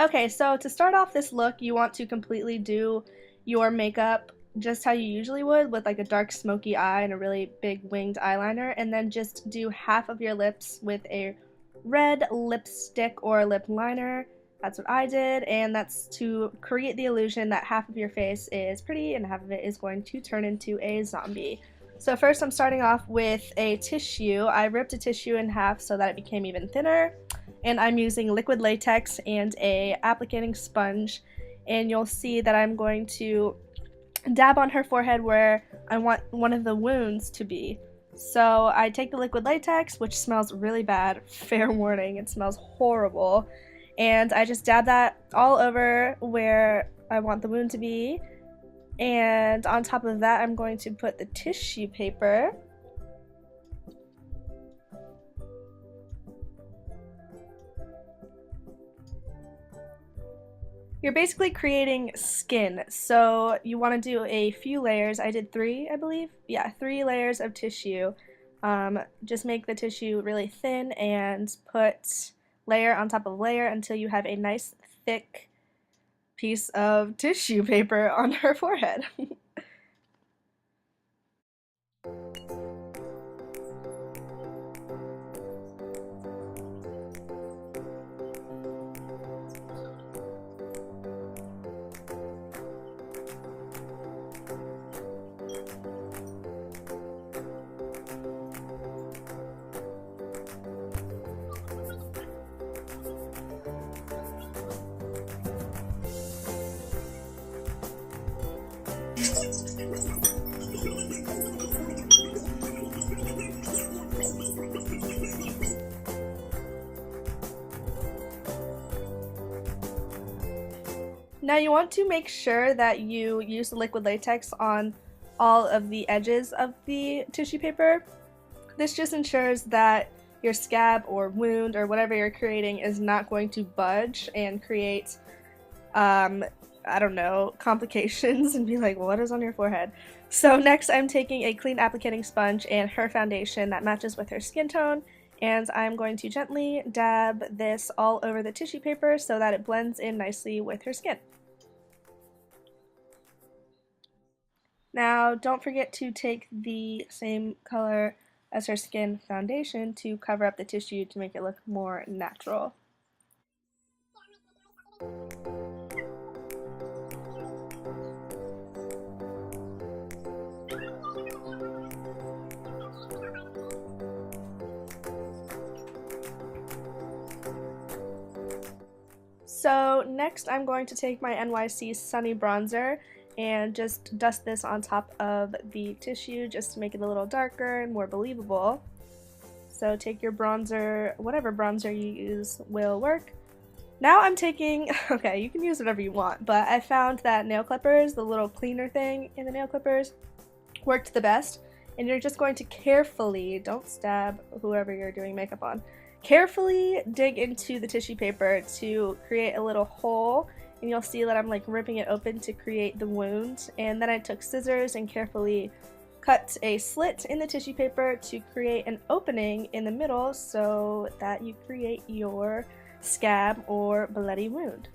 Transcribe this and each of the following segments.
Okay, so to start off this look, you want to completely do your makeup just how you usually would with like a dark smoky eye and a really big winged eyeliner, and then just do half of your lips with a red lipstick or lip liner. That's what I did, and that's to create the illusion that half of your face is pretty and half of it is going to turn into a zombie. So first I'm starting off with a tissue. I ripped a tissue in half so that it became even thinner, and I'm using liquid latex and a applicating sponge, and you'll see that I'm going to dab on her forehead where I want one of the wounds to be. So I take the liquid latex, which smells really bad, fair warning, it smells horrible, and I just dab that all over where I want the wound to be, and on top of that I'm going to put the tissue paper. You're basically creating skin, so you want to do a few layers. I did 3, I believe. Yeah, 3 layers of tissue. Just make the tissue really thin and put layer on top of layer until you have a nice thick piece of tissue paper on her forehead. Now you want to make sure that you use the liquid latex on all of the edges of the tissue paper. This just ensures that your scab or wound or whatever you're creating is not going to budge and create, I don't know, complications and be like, what is on your forehead? So next I'm taking a clean applicating sponge and her foundation that matches with her skin tone, and I'm going to gently dab this all over the tissue paper so that it blends in nicely with her skin. Now don't forget to take the same color as her skin foundation to cover up the tissue to make it look more natural. So next I'm going to take my NYC Sunny Bronzer and just dust this on top of the tissue just to make it a little darker and more believable. So take your bronzer, whatever bronzer you use will work. Now I'm taking, okay, you can use whatever you want, but I found that nail clippers, the little cleaner thing in the nail clippers, worked the best. And you're just going to carefully, don't stab whoever you're doing makeup on, carefully dig into the tissue paper to create a little hole, and you'll see that I'm like ripping it open to create the wound. And then I took scissors and carefully cut a slit in the tissue paper to create an opening in the middle so that you create your scab or bloody wound.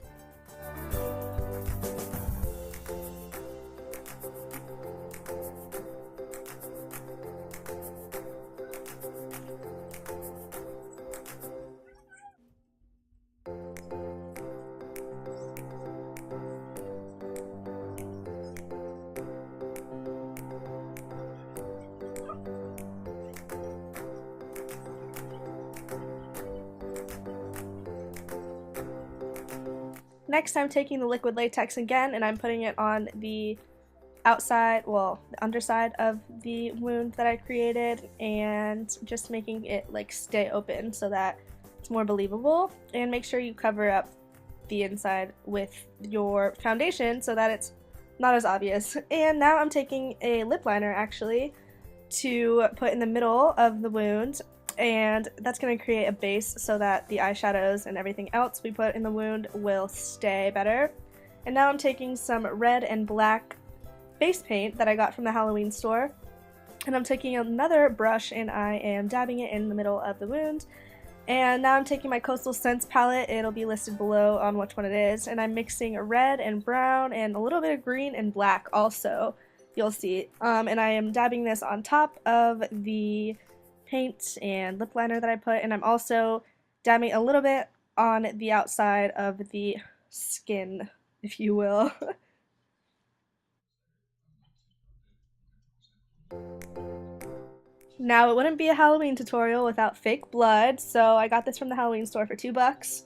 Next I'm taking the liquid latex again and I'm putting it on the outside, well, the underside of the wound that I created, and just making it like stay open so that it's more believable. And make sure you cover up the inside with your foundation so that it's not as obvious. And now I'm taking a lip liner actually to put in the middle of the wound, and that's going to create a base so that the eyeshadows and everything else we put in the wound will stay better. And now I'm taking some red and black face paint that I got from the Halloween store, and I'm taking another brush and I am dabbing it in the middle of the wound, And now I'm taking my Coastal Scents palette, it'll be listed below on which one it is, and I'm mixing red and brown and a little bit of green and black also, you'll see. And I am dabbing this on top of the paint and lip liner that I put, and I'm also dabbing a little bit on the outside of the skin, if you will. Now, it wouldn't be a Halloween tutorial without fake blood, so I got this from the Halloween store for $2.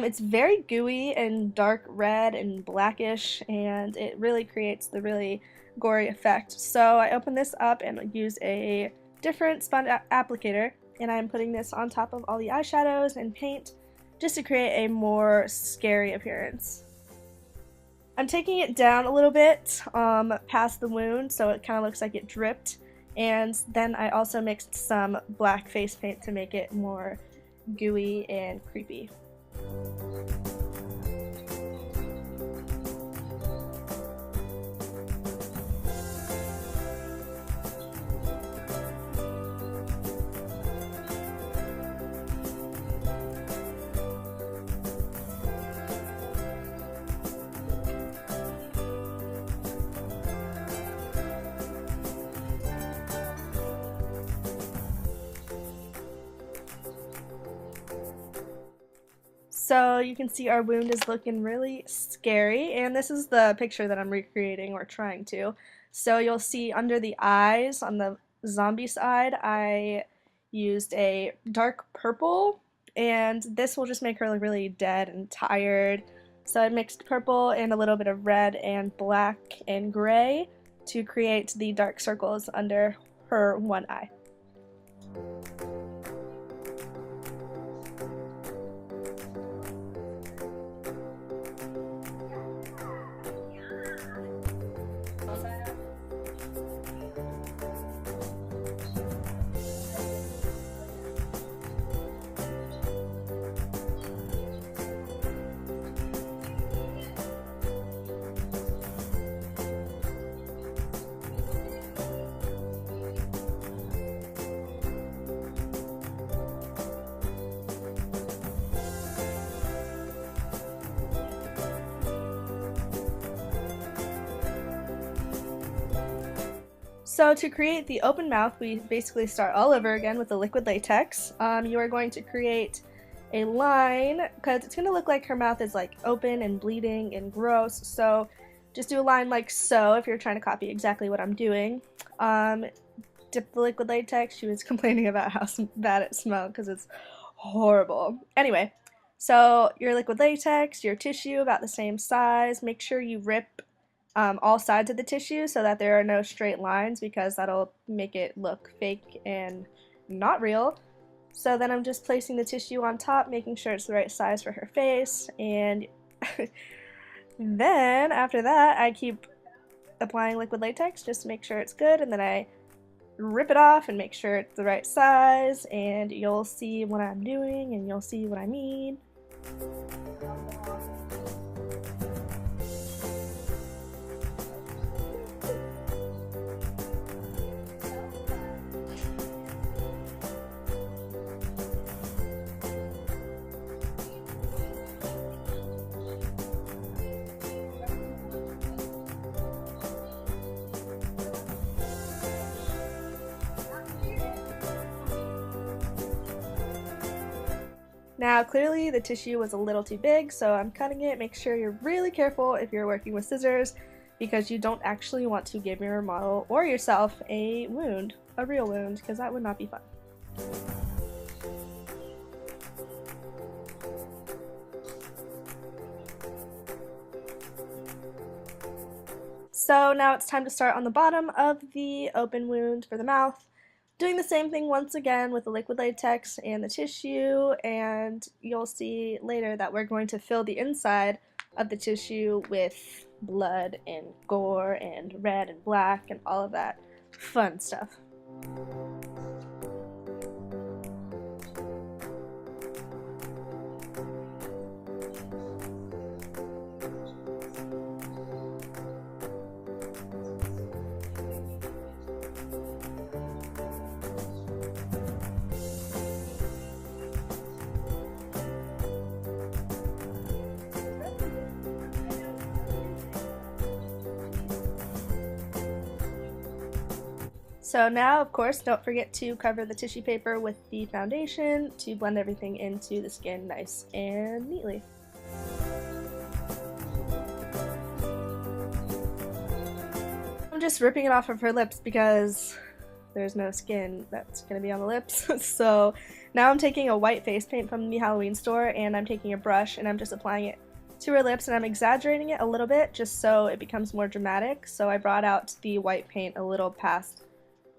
It's very gooey and dark red and blackish, and it really creates the really gory effect. So I opened this up and used a different sponge applicator, and I'm putting this on top of all the eyeshadows and paint just to create a more scary appearance. I'm taking it down a little bit past the wound so it kind of looks like it dripped, and then I also mixed some black face paint to make it more gooey and creepy. So you can see our wound is looking really scary, and this is the picture that I'm recreating or trying to. So you'll see under the eyes on the zombie side I used a dark purple, and this will just make her look really dead and tired. So I mixed purple and a little bit of red and black and gray to create the dark circles under her one eye. So to create the open mouth, we basically start all over again with the liquid latex. You are going to create a line, because it's going to look like her mouth is like open and bleeding and gross, so just do a line like so if you're trying to copy exactly what I'm doing. Dip the liquid latex. She was complaining about how bad it smelled because it's horrible. Anyway, so your liquid latex, your tissue about the same size, make sure you rip all sides of the tissue so that there are no straight lines, because that'll make it look fake and not real. So then I'm just placing the tissue on top, making sure it's the right size for her face, and then after that I keep applying liquid latex just to make sure it's good, and then I rip it off and make sure it's the right size, and you'll see what I'm doing and you'll see what I mean. Now clearly the tissue was a little too big, so I'm cutting it. Make sure you're really careful if you're working with scissors, because you don't actually want to give your model or yourself a wound, a real wound, because that would not be fun. So now it's time to start on the bottom of the open wound for the mouth. Doing the same thing once again with the liquid latex and the tissue, and you'll see later that we're going to fill the inside of the tissue with blood and gore and red and black and all of that fun stuff. So now, of course, don't forget to cover the tissue paper with the foundation to blend everything into the skin nice and neatly. I'm just ripping it off of her lips because there's no skin that's going to be on the lips. So now I'm taking a white face paint from the Halloween store, and I'm taking a brush and I'm just applying it to her lips, and I'm exaggerating it a little bit just so it becomes more dramatic. So I brought out the white paint a little past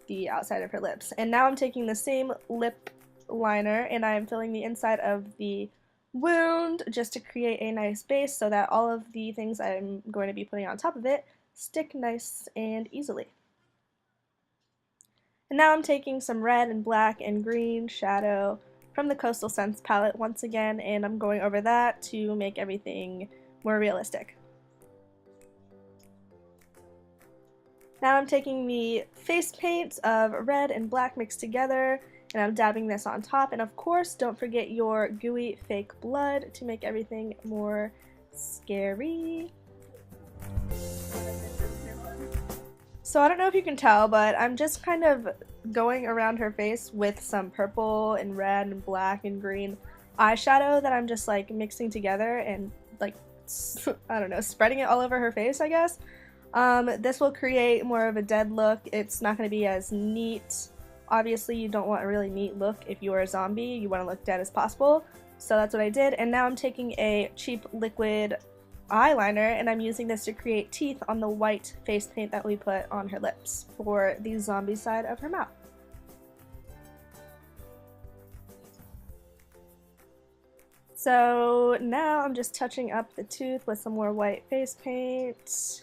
the outside of her lips. And now I'm taking the same lip liner and I'm filling the inside of the wound just to create a nice base so that all of the things I'm going to be putting on top of it stick nice and easily. And now I'm taking some red and black and green shadow from the Coastal Scents palette once again, and I'm going over that to make everything more realistic. Now I'm taking the face paint of red and black mixed together, and I'm dabbing this on top, and of course don't forget your gooey fake blood to make everything more scary. So I don't know if you can tell, but I'm just kind of going around her face with some purple and red and black and green eyeshadow that I'm just like mixing together and like, I don't know, spreading it all over her face, I guess. This will create more of a dead look. It's not going to be as neat. Obviously, you don't want a really neat look if you are a zombie. You want to look dead as possible. So that's what I did. And now I'm taking a cheap liquid eyeliner and I'm using this to create teeth on the white face paint that we put on her lips for the zombie side of her mouth. So now I'm just touching up the tooth with some more white face paint.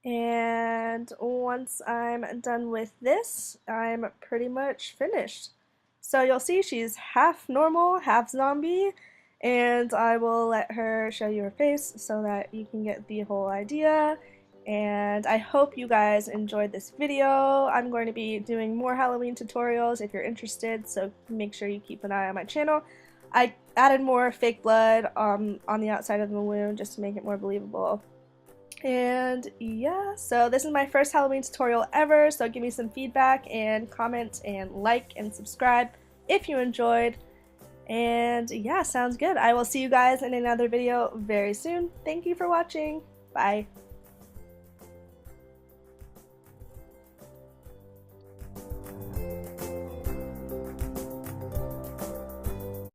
And once I'm done with this, I'm pretty much finished. So you'll see she's half normal, half zombie, and I will let her show you her face so that you can get the whole idea. And I hope you guys enjoyed this video. I'm going to be doing more Halloween tutorials if you're interested, so make sure you keep an eye on my channel. I added more fake blood on the outside of the wound just to make it more believable. And yeah, so this is my first Halloween tutorial ever, so give me some feedback and comment and like and subscribe if you enjoyed. And yeah, sounds good. I will see you guys in another video very soon. Thank you for watching. Bye.